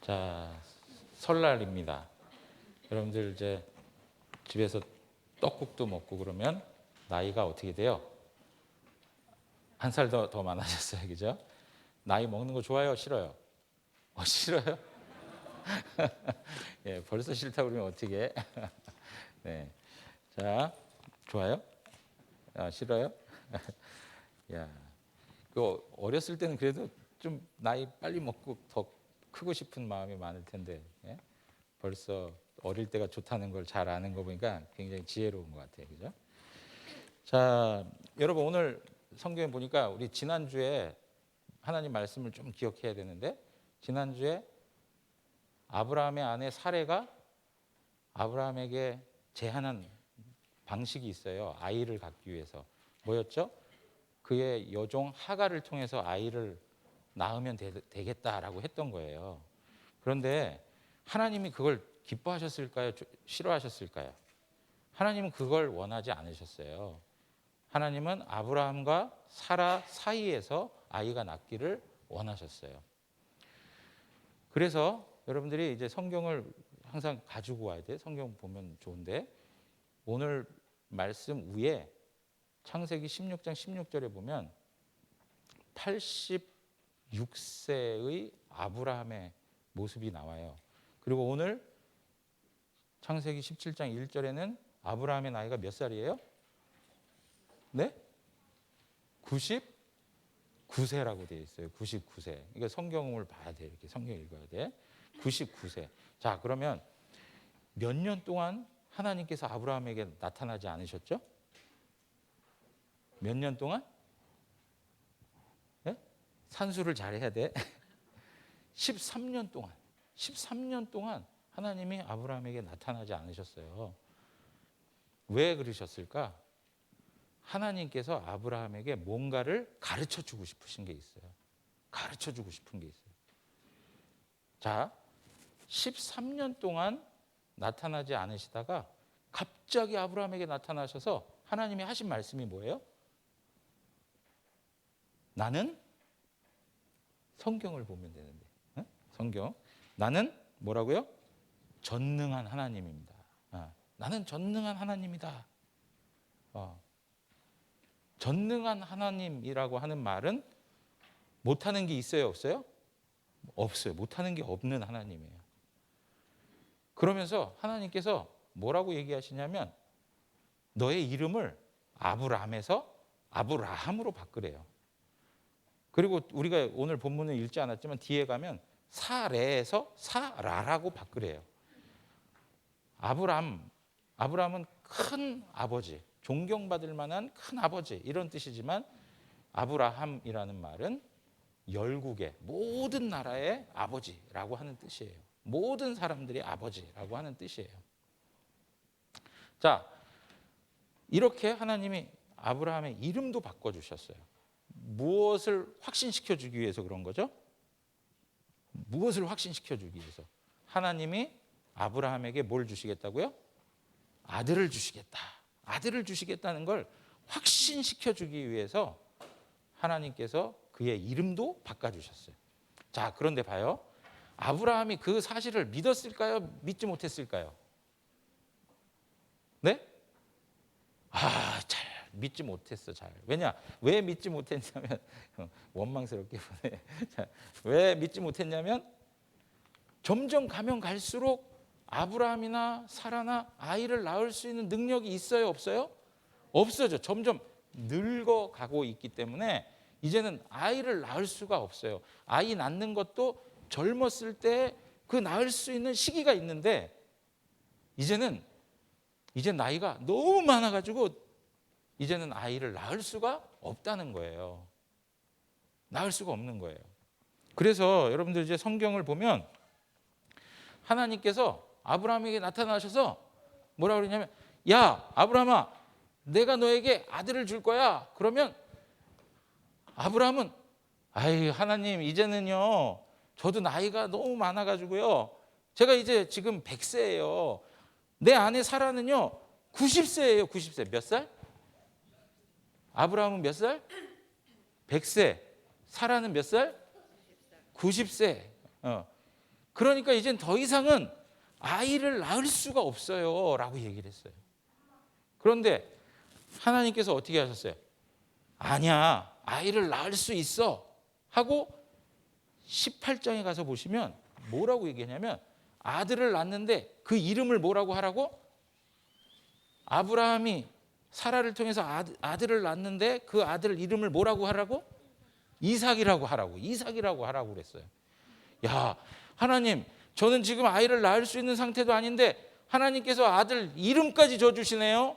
자, 설날입니다. 여러분들 이제 집에서 떡국도 먹고 그러면 나이가 어떻게 돼요? 한 살 더 많아졌어요, 그죠? 나이 먹는 거 좋아요, 싫어요? 싫어요? 예, 벌써 싫다고 그러면 어떻게? 네, 자, 좋아요? 싫어요? 야, 그 어렸을 때는 그래도 좀 나이 빨리 먹고 더 크고 싶은 마음이 많을 텐데, 예? 벌써 어릴 때가 좋다는 걸 잘 아는 거 보니까 굉장히 지혜로운 것 같아요, 그죠? 자, 여러분 오늘 성경에 보니까 우리 지난주에 하나님 말씀을 좀 기억해야 되는데, 지난주에 아브라함의 아내 사레가 아브라함에게 제안한 방식이 있어요. 아이를 갖기 위해서. 뭐였죠? 그의 여종 하갈을 통해서 아이를 낳으면 되겠다라고 했던 거예요. 그런데 하나님이 그걸 기뻐하셨을까요? 싫어하셨을까요? 하나님은 그걸 원하지 않으셨어요. 하나님은 아브라함과 사라 사이에서 아이가 낳기를 원하셨어요. 그래서 여러분들이 이제 성경을 항상 가지고 와야 돼. 성경 보면 좋은데, 오늘 말씀 위에 창세기 16장 16절에 보면 86세의 아브라함의 모습이 나와요. 그리고 오늘 창세기 17장 1절에는 아브라함의 나이가 몇 살이에요? 네? 99세라고 되어 있어요. 99세. 그러니까 성경을 봐야 돼. 이렇게 성경 읽어야 돼. 99세. 자, 그러면 몇 년 동안 하나님께서 아브라함에게 나타나지 않으셨죠? 몇 년 동안? 네? 산수를 잘 해야 돼. 13년 동안. 13년 동안 하나님이 아브라함에게 나타나지 않으셨어요. 왜 그러셨을까? 하나님께서 아브라함에게 뭔가를 가르쳐 주고 싶으신 게 있어요. 가르쳐 주고 싶은 게 있어요. 자, 13년 동안 나타나지 않으시다가 갑자기 아브라함에게 나타나셔서 하나님이 하신 말씀이 뭐예요? 나는 성경을 보면 되는데, 성경. 나는 뭐라고요? 전능한 하나님입니다. 나는 전능한 하나님이다. 전능한 하나님이라고 하는 말은 못하는 게 있어요, 없어요? 없어요. 못하는 게 없는 하나님이에요. 그러면서 하나님께서 뭐라고 얘기하시냐면 너의 이름을 아브람에서 아브라함으로 바꾸래요. 그리고 우리가 오늘 본문을 읽지 않았지만 뒤에 가면 사레에서 사라라고 바꾸래요. 아브람은 큰 아버지, 존경받을 만한 큰 아버지, 이런 뜻이지만 아브라함이라는 말은 열국의 모든 나라의 아버지라고 하는 뜻이에요. 모든 사람들이 아버지라고 하는 뜻이에요. 자, 이렇게 하나님이 아브라함의 이름도 바꿔주셨어요. 무엇을 확신시켜 주기 위해서 그런 거죠? 무엇을 확신시켜 주기 위해서? 하나님이 아브라함에게 뭘 주시겠다고요? 아들을 주시겠다. 아들을 주시겠다는 걸 확신시켜 주기 위해서 하나님께서 그의 이름도 바꿔주셨어요. 자, 그런데 봐요. 아브라함이 그 사실을 믿었을까요? 믿지 못했을까요? 네? 잘 믿지 못했어. 왜 믿지 못했냐면 원망스럽게 보네. 왜 믿지 못했냐면 점점 가면 갈수록 아브라함이나 사라나 아이를 낳을 수 있는 능력이 있어요, 없어요? 없어져. 점점 늙어가고 있기 때문에 이제는 아이를 낳을 수가 없어요. 아이 낳는 것도 젊었을 때 그 낳을 수 있는 시기가 있는데 이제 나이가 너무 많아가지고 이제는 아이를 낳을 수가 없다는 거예요. 낳을 수가 없는 거예요. 그래서 여러분들 이제 성경을 보면 하나님께서 아브라함에게 나타나셔서 뭐라 그러냐면, 야, 아브라함아, 내가 너에게 아들을 줄 거야. 그러면 아브라함은 하나님, 이제는요 저도 나이가 너무 많아가지고요 제가 이제 지금 100세예요. 내 아내 사라는요 90세예요. 90세. 몇 살? 아브라함은 몇 살? 100세. 사라는 몇 살? 90세. 그러니까 이젠 더 이상은 아이를 낳을 수가 없어요 라고 얘기를 했어요. 그런데 하나님께서 어떻게 하셨어요? 아니야, 아이를 낳을 수 있어 하고 18장에 가서 보시면 뭐라고 얘기하냐면 아들을 낳는데 그 이름을 뭐라고 하라고? 아브라함이 사라를 통해서 아들을 낳는데 그 아들 이름을 뭐라고 하라고? 이삭이라고 하라고 그랬어요. 야, 하나님, 저는 지금 아이를 낳을 수 있는 상태도 아닌데 하나님께서 아들 이름까지 줘주시네요.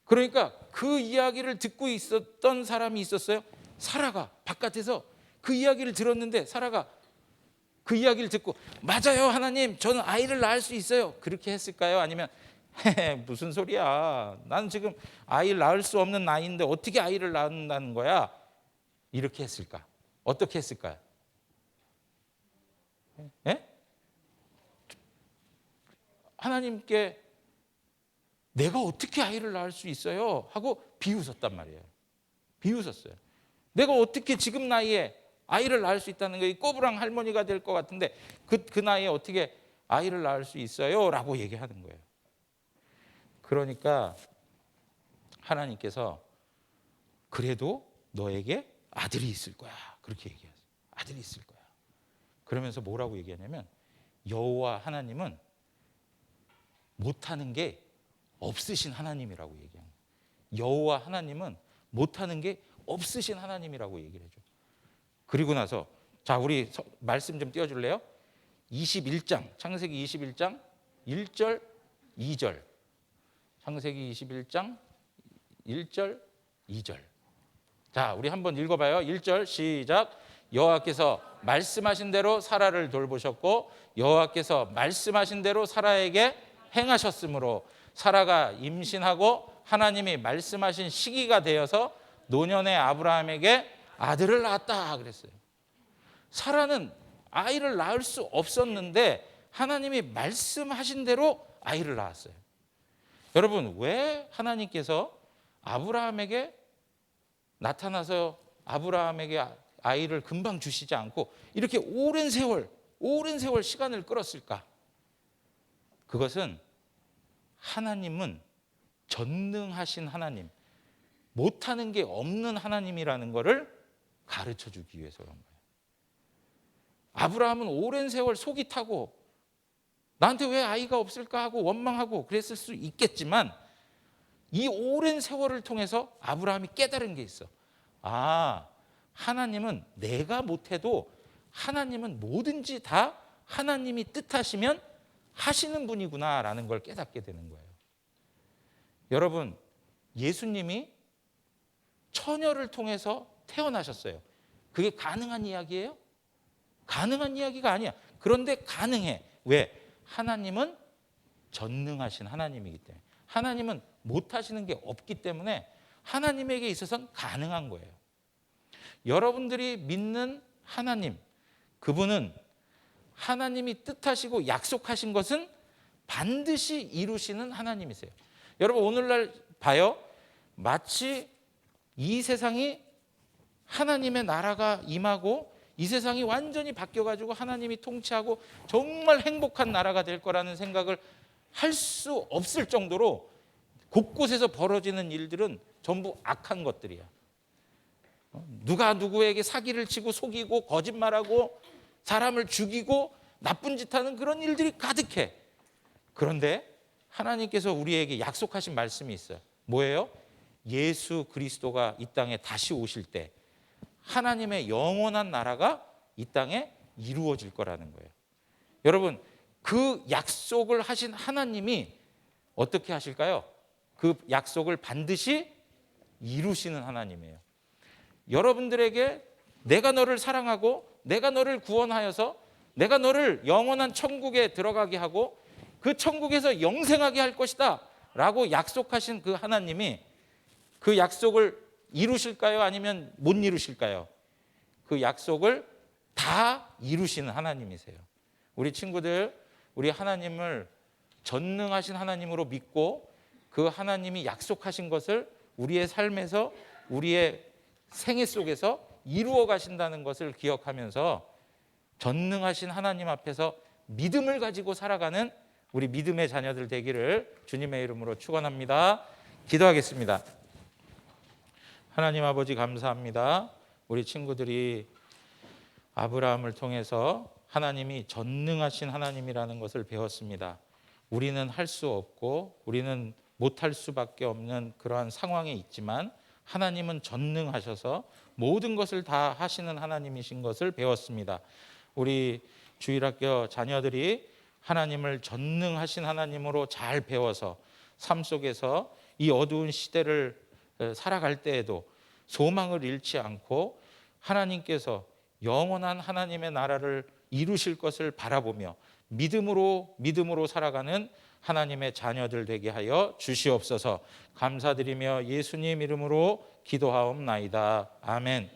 그러니까 그 이야기를 듣고 있었던 사람이 있었어요. 사라가 바깥에서 그 이야기를 들었는데 사라가 그 이야기를 듣고 맞아요, 하나님, 저는 아이를 낳을 수 있어요. 그렇게 했을까요? 아니면 무슨 소리야, 나는 지금 아이를 낳을 수 없는 나이인데 어떻게 아이를 낳는다는 거야? 이렇게 했을까? 어떻게 했을까요? 예? 하나님께 내가 어떻게 아이를 낳을 수 있어요? 하고 비웃었단 말이에요. 비웃었어요. 내가 어떻게 지금 나이에 아이를 낳을 수 있다는 거예요. 꼬부랑 할머니가 될 것 같은데 그 나이에 어떻게 아이를 낳을 수 있어요? 라고 얘기하는 거예요. 그러니까 하나님께서 그래도 너에게 아들이 있을 거야, 그렇게 얘기했어요. 아들이 있을 거야. 그러면서 뭐라고 얘기하냐면 여호와 하나님은 못하는 게 없으신 하나님이라고 얘기해요. 여호와 하나님은 못하는 게 없으신 하나님이라고 얘기를 해줘. 그리고 나서 자, 우리 말씀 좀 띄워줄래요? 21장, 창세기 21장 1절 2절. 창세기 21장 1절 2절. 자, 우리 한번 읽어봐요. 1절 시작. 여호와께서 말씀하신 대로 사라를 돌보셨고 여호와께서 말씀하신 대로 사라에게 행하셨으므로 사라가 임신하고 하나님이 말씀하신 시기가 되어서 노년의 아브라함에게 아들을 낳았다 그랬어요. 사라는 아이를 낳을 수 없었는데 하나님이 말씀하신 대로 아이를 낳았어요. 여러분, 왜 하나님께서 아브라함에게 나타나서 아브라함에게 아이를 금방 주시지 않고 이렇게 오랜 세월 시간을 끌었을까? 그것은 하나님은 전능하신 하나님, 못하는 게 없는 하나님이라는 것을 가르쳐 주기 위해서 그런 거예요. 아브라함은 오랜 세월 속이 타고 나한테 왜 아이가 없을까 하고 원망하고 그랬을 수 있겠지만 이 오랜 세월을 통해서 아브라함이 깨달은 게 있어. 아, 하나님은 내가 못해도 하나님은 뭐든지 다 하나님이 뜻하시면 하시는 분이구나라는 걸 깨닫게 되는 거예요. 여러분, 예수님이 처녀를 통해서 태어나셨어요. 그게 가능한 이야기예요? 가능한 이야기가 아니야. 그런데 가능해. 왜? 하나님은 전능하신 하나님이기 때문에. 하나님은 못하시는 게 없기 때문에 하나님에게 있어서는 가능한 거예요. 여러분들이 믿는 하나님, 그분은 하나님이 뜻하시고 약속하신 것은 반드시 이루시는 하나님이세요. 여러분, 오늘날 봐요. 마치 이 세상이 하나님의 나라가 임하고 이 세상이 완전히 바뀌어가지고 하나님이 통치하고 정말 행복한 나라가 될 거라는 생각을 할 수 없을 정도로 곳곳에서 벌어지는 일들은 전부 악한 것들이야. 누가 누구에게 사기를 치고 속이고 거짓말하고 사람을 죽이고 나쁜 짓 하는 그런 일들이 가득해. 그런데 하나님께서 우리에게 약속하신 말씀이 있어요. 뭐예요? 예수 그리스도가 이 땅에 다시 오실 때 하나님의 영원한 나라가 이 땅에 이루어질 거라는 거예요. 여러분, 그 약속을 하신 하나님이 어떻게 하실까요? 그 약속을 반드시 이루시는 하나님이에요. 여러분들에게 내가 너를 사랑하고 내가 너를 구원하여서 내가 너를 영원한 천국에 들어가게 하고 그 천국에서 영생하게 할 것이다 라고 약속하신 그 하나님이 그 약속을 이루실까요? 아니면 못 이루실까요? 그 약속을 다 이루시는 하나님이세요. 우리 친구들, 우리 하나님을 전능하신 하나님으로 믿고 그 하나님이 약속하신 것을 우리의 삶에서 우리의 생애 속에서 이루어 가신다는 것을 기억하면서 전능하신 하나님 앞에서 믿음을 가지고 살아가는 우리 믿음의 자녀들 되기를 주님의 이름으로 축원합니다. 기도하겠습니다. 하나님 아버지 감사합니다. 우리 친구들이 아브라함을 통해서 하나님이 전능하신 하나님이라는 것을 배웠습니다. 우리는 할 수 없고 우리는 못할 수밖에 없는 그러한 상황에 있지만 하나님은 전능하셔서 모든 것을 다 하시는 하나님이신 것을 배웠습니다. 우리 주일학교 자녀들이 하나님을 전능하신 하나님으로 잘 배워서 삶 속에서 이 어두운 시대를 살아갈 때에도 소망을 잃지 않고 하나님께서 영원한 하나님의 나라를 이루실 것을 바라보며 믿음으로 살아가는 하나님의 자녀들 되게 하여 주시옵소서. 감사드리며 예수님 이름으로 기도하옵나이다. 아멘.